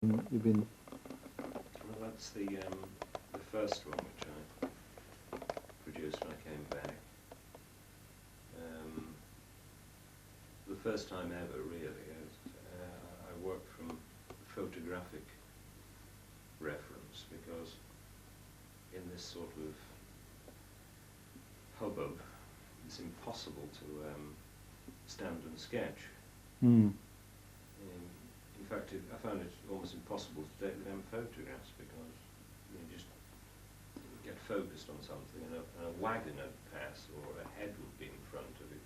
You've been... Well, that's the first one which I produced when I came back. The first time ever, really. I worked from photographic reference because in this sort of hubbub, it's impossible to stand and sketch. In fact, I found it almost impossible to take them photographs because you just get focused on something and a wagon would pass or a head would be in front of it.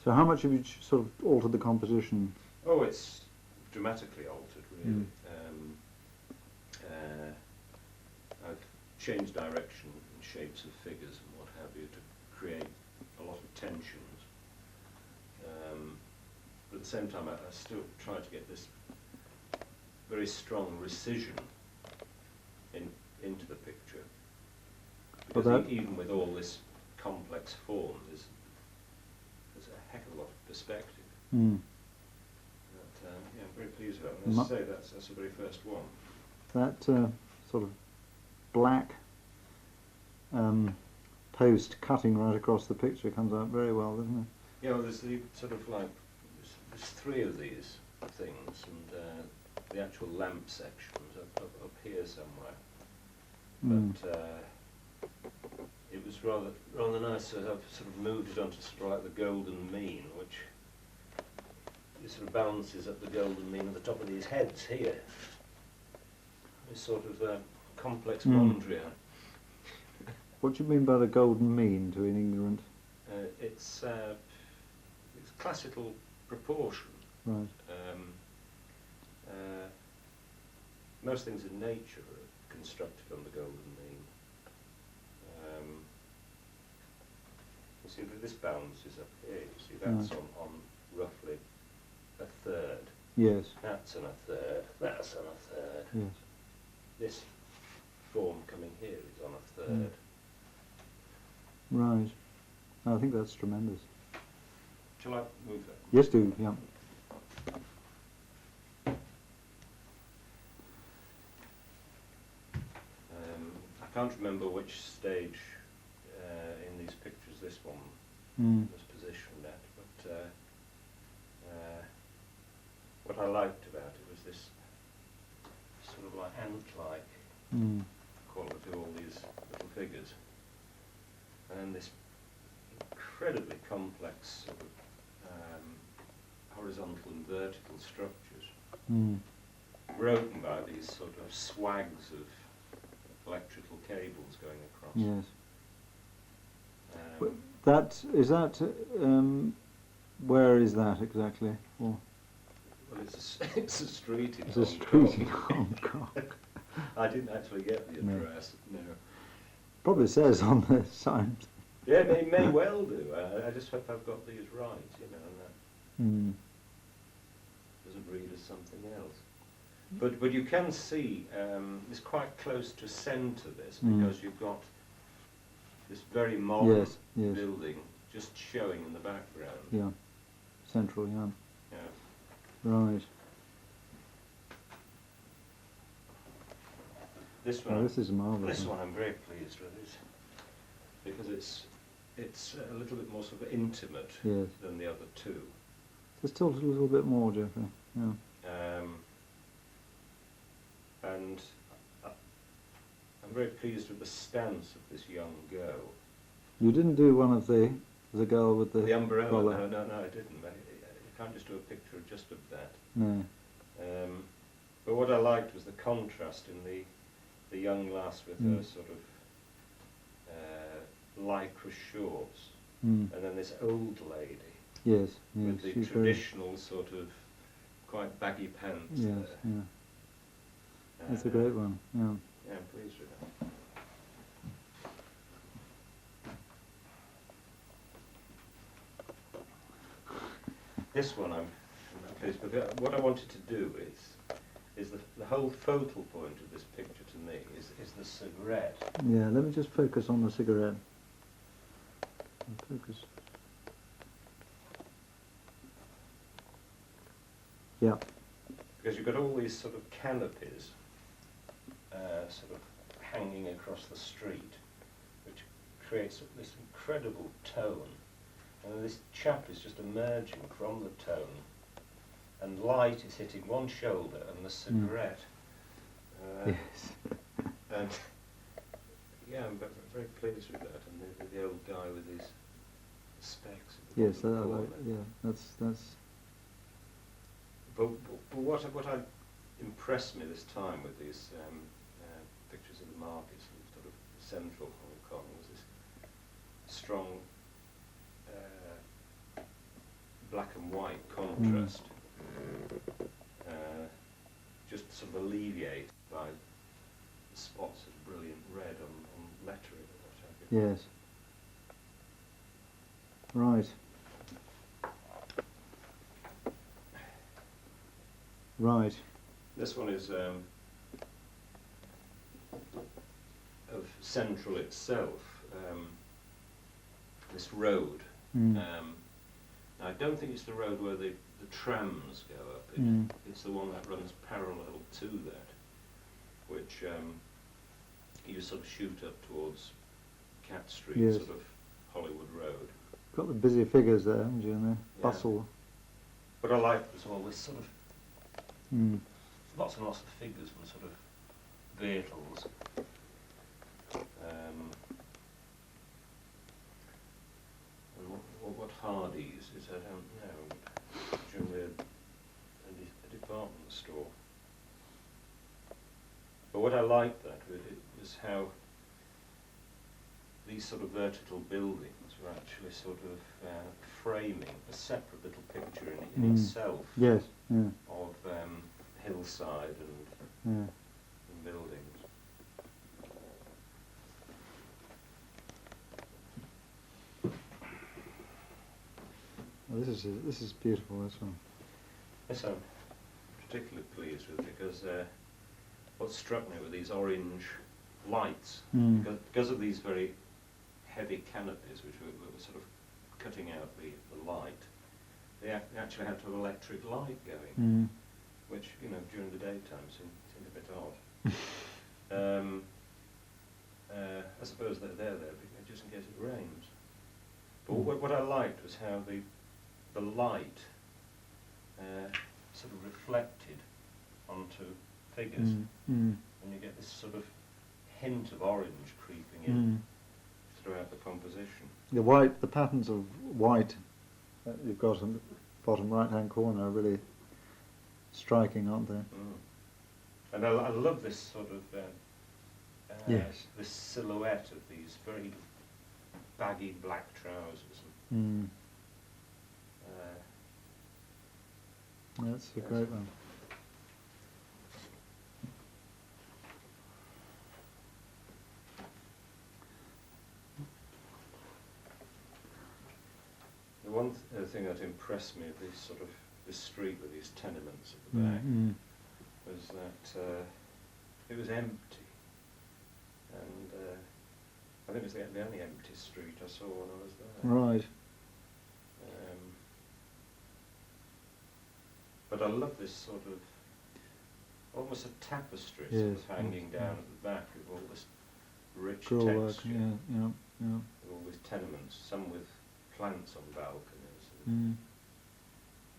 So how much have you sort of altered the composition? Oh, it's dramatically altered, really. I've changed direction and shapes of figures and what have you to create a lot of tensions. But at the same time, I still try to get this very strong precision into the picture. Because even with all this complex form, there's a heck of a lot of perspective. But, yeah, I'm very pleased with it. As I say, that's the very first one. That sort of black post cutting right across the picture comes out very well, doesn't it? Yeah, well, there's the sort of like, there's three of these things, and the actual lamp section's up here somewhere. But it was rather nice to have sort of moved it onto sort of like the golden mean, which it sort of balances up the golden mean at the top of these heads here. This sort of complex mondria. What do you mean by the golden mean to an ignorant? It's classical proportion. Right. Most things in nature are constructed on the golden mean. You see that this balances up here. You see that's on roughly a third. Yes. That's on a third. That's on a third. Yes. This form coming here is on a third. Right. I think that's tremendous. Shall I move that? Yes, do. Yeah. I can't remember which stage in these pictures this one was positioned at, but what I liked about it was this sort of like ant-like quality of all these little figures, and then this incredibly complex sort of horizontal and vertical structures broken by these sort of swags of electrical cables going across. Yes. Where is that exactly? Or well, it's a street in it's Hong a street Kong. in Hong Kong. I didn't actually get the address. No. Probably says on the sign. Yeah, it may well do. I just hope I've got these right, you know, and that doesn't read as something else. But you can see it's quite close to centre this because you've got this very modern building just showing in the background. Yeah, central. Yeah. Yeah. Right. This one. Oh, this is marvellous. This one I'm very pleased with it because it's a little bit more sort of intimate than the other two. Just tilt a little bit more, Geoffrey. Yeah. And I'm very pleased with the stance of this young girl. You didn't do one of the girl with the umbrella. collar. No, I didn't. You can't just do a picture just of that. No. But what I liked was the contrast in the young lass with her sort of lycra shorts, and then this old lady with the traditional sort of quite baggy pants. Yes, there. yeah. That's a great one. Yeah. Yeah, I'm pleased with that. This one I'm pleased with. What I wanted to do is the whole focal point of this picture to me is the cigarette. Yeah, let me just focus on the cigarette. Focus. Yeah. because you've got all these sort of canopies sort of hanging across the street, which creates this incredible tone. And this chap is just emerging from the tone, and light is hitting one shoulder and the cigarette. Yes. And yeah, I'm very pleased with that. And the old guy with his specs. At the Yes, bottom of the corner. yeah, that's. But what impressed me this time with these pictures of the markets in sort of central Hong Kong was this strong black and white contrast, just sort of alleviated by the spots of brilliant red on lettering or what have you. Yes. Right. Right. This one is of Central itself, this road. I don't think it's the road where the trams go up. It's the one that runs parallel to that, which you sort of shoot up towards Cat Street, Yes. sort of Hollywood Road. Got the busy figures there, haven't you, and the bustle. But I like as well this sort of lots and lots of figures and sort of vehicles. And what Hardy's is, I don't know. Generally a department store. But what I liked that with it was how these sort of vertical buildings were actually sort of framing a separate little picture in itself. Yes. Yeah. Of hillside and buildings. Well, this is beautiful. This one. Yes, I'm particularly pleased with because what struck me were these orange lights, because of these very heavy canopies which were sort of cutting out the light. They actually had to have electric light going, which, you know, during the daytime seemed a bit odd. I suppose they're there just in case it rains. But what I liked was how the light sort of reflected onto figures, and you get this sort of hint of orange creeping in throughout the composition. The patterns of white that you've got in the bottom right-hand corner are really striking, aren't they? And I love this sort of Yes. this silhouette of these very baggy black trousers. That's a great one. The one thing that impressed me of this street with these tenements at the back was that it was empty, and I think it was the only empty street I saw when I was there. Right. But I love this sort of almost a tapestry Yes, sort of hanging yes, down at the back with all this rich Girl work. texture, Yeah. with all these tenements, some with plants on balconies, and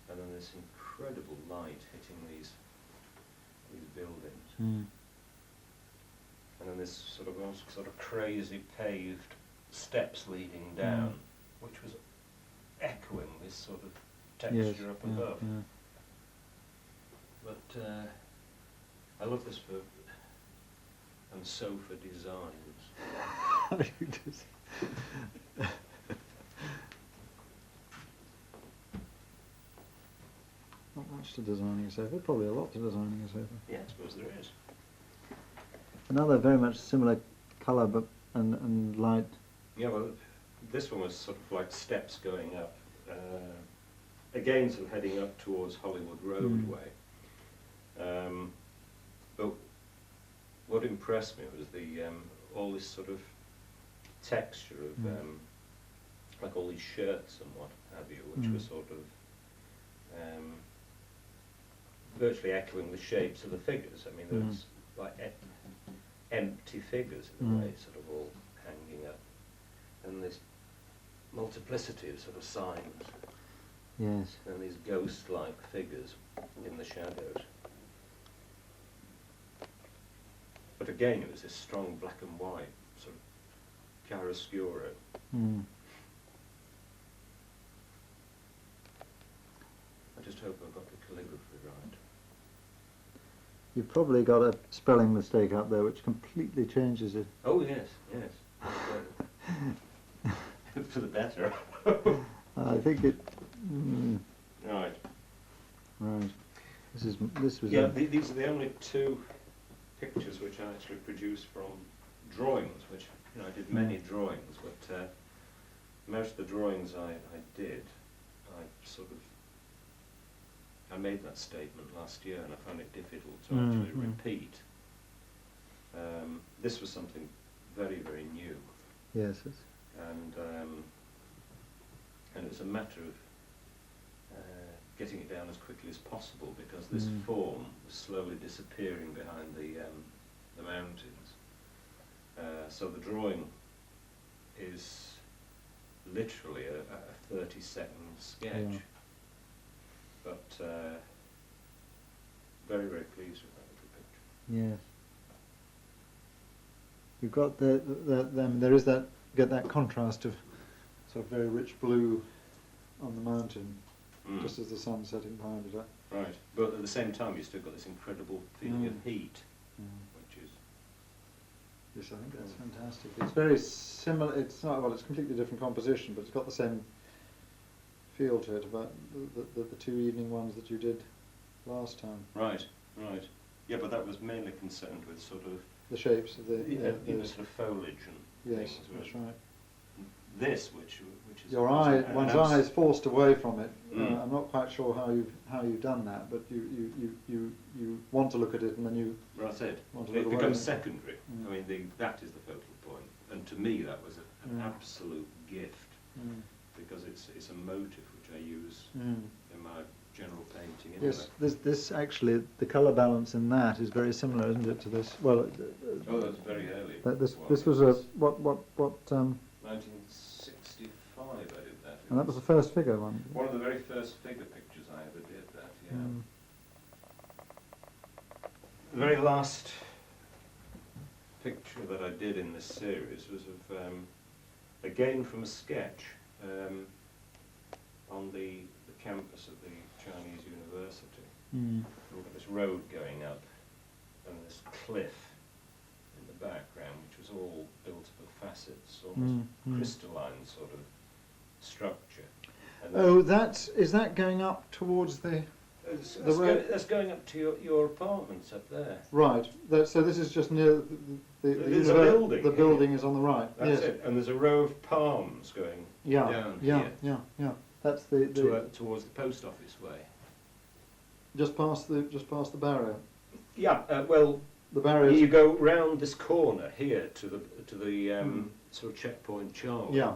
then this incredible light hitting these buildings, and then this sort of crazy paved steps leading down, which was echoing this sort of texture up above. Yeah. But I love this for and sofa designs. You just- Not much to designing a sofa, probably a lot to designing a sofa. Yeah, I suppose there is. Another very much similar colour but and light. Yeah, well, this one was sort of like steps going up, again sort of heading up towards Hollywood Roadway. But what impressed me was the all this sort of texture of like all these shirts and what have you, which were sort of virtually echoing the shapes of the figures. I mean, there's like empty figures in a way, sort of all hanging up, and this multiplicity of sort of signs. Yes. And these ghost-like figures in the shadows. But again, it was this strong black and white, sort of chiaroscuro. Mm. I just hope I've got the calligraphy right. You've probably got a spelling mistake up there which completely changes it. Oh yes, yes. For the better. I think it... Right. Right. This was... Yeah, these are the only two pictures which I actually produced from drawings, which, you know, I did many drawings, but most of the drawings I did, I made that statement last year and I found it difficult to actually repeat. This was something very, very new. Yes. And it was a matter of getting it down as quickly as possible, because this form was slowly disappearing behind the mountains. So the drawing is literally a 30-second sketch. Yeah. But very, very pleased with that little picture. Yes. You've got there is that, get that contrast of sort of very rich blue on the mountain, just as the sun's setting behind it. Right, but at the same time you've still got this incredible feeling of heat, which is... Yes, I think that's fantastic. It's very similar, it's not, well, it's a completely different composition, but it's got the same feel to it about the two evening ones that you did last time. Right, right. Yeah, but that was mainly concerned with sort of... The shapes of the sort of foliage and yes, things. That's right. This, which is... Your eye, one's eye is forced away from it. I'm not quite sure how you've done that, but you want to look at it and then you... That's it. Want to look It away. becomes secondary. I mean, that is the focal point. And to me that was an absolute gift, because it's a motive which I use in my general painting anyway. Yes, this actually, the colour balance in that is very similar, isn't it, to this? Well, oh, that's very early. This was a what 1965 I did that. And that was the first figure one. One of the very first figure pictures I ever did that, yeah. The very last picture that I did in this series was of, again from a sketch, on the campus of the Chinese University. We've got this road going up and this cliff in the background, which was all built up of facets, almost crystalline sort of structure. And oh, is that going up towards the road? That's going up to your apartments up there. Right. So this is just near the There's a building. The building is on the right. That's yes. it. And there's a row of palms going down here. Yeah. That's the towards the post office way. just past the barrier. Yeah. Well, the barrier. You go round this corner here to the sort of checkpoint Charlie. Yeah.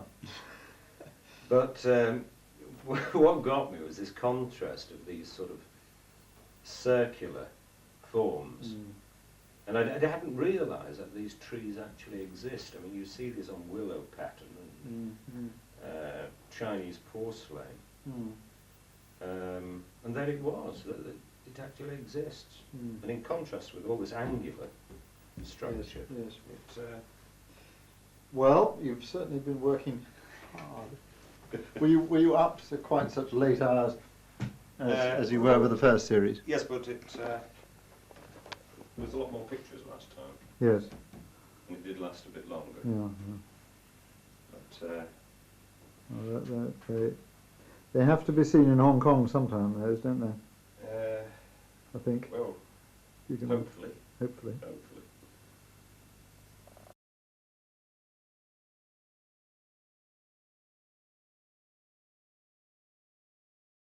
But what got me was this contrast of these sort of circular forms. And I hadn't realised that these trees actually exist. I mean, you see this on willow pattern and Chinese porcelain. And there it was, that it actually exists. And in contrast with all this angular structure. Yes. Well, you've certainly been working hard. Were you up to quite such late hours as you were with the first series? Yes, but there was a lot more pictures last time. Yes. And it did last a bit longer. Yeah. But they have to be seen in Hong Kong sometime, those, don't they? I think. Well, You can hopefully. Hopefully.